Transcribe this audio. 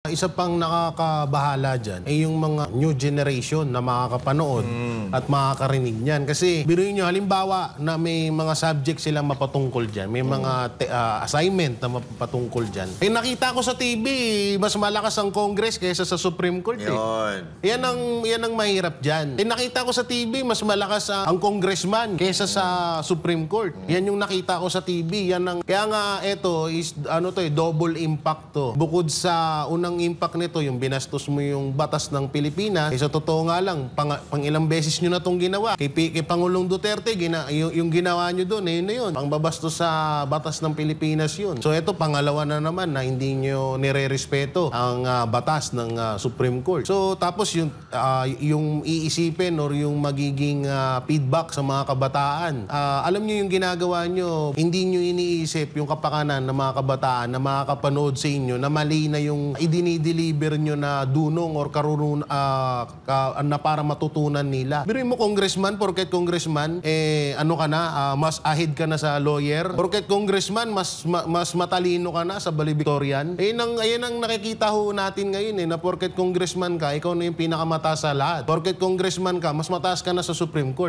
Isa pang nakakabahala dyan ay yung mga new generation na makakapanood at makakarinig niyan. Kasi biruin nyo, halimbawa na may mga subject silang mapatungkol dyan, may mga assignment na mapatungkol dyan. Eh nakita ko sa TV, mas malakas ang Congress kaysa sa Supreme Court. Yan ang mahirap dyan. Eh nakita ko sa TV, mas malakas ang congressman kaysa sa Supreme Court. Yan yung nakita ko sa TV. Kaya nga ito is double impact to. Bukod sa unang impact nito, yung binastos mo yung batas ng Pilipinas, sa totoo nga lang, pang ilang beses nyo na itong ginawa. Kay Pangulong Duterte, yung ginawa nyo doon, yun na yun. Pangbabastos sa batas ng Pilipinas yun. So ito, pangalawa na naman na hindi nyo nire-respeto ang batas ng Supreme Court. So tapos yung iisipin or yung magiging feedback sa mga kabataan, alam nyo yung ginagawa nyo, hindi nyo iniisip yung kapakanan ng mga kabataan na makakapanood sa inyo na mali na yung idini-deliver nyo na dunong or karunun na para matutunan nila. Biruin mo congressman, porket congressman, mas ahead ka na sa lawyer. Porket congressman, mas matalino ka na sa valedictorian. Ayan ang nakikita ho natin ngayon na porket congressman ka, ikaw na yung pinakamataas sa lahat. Porket congressman ka, mas mataas ka na sa Supreme Court.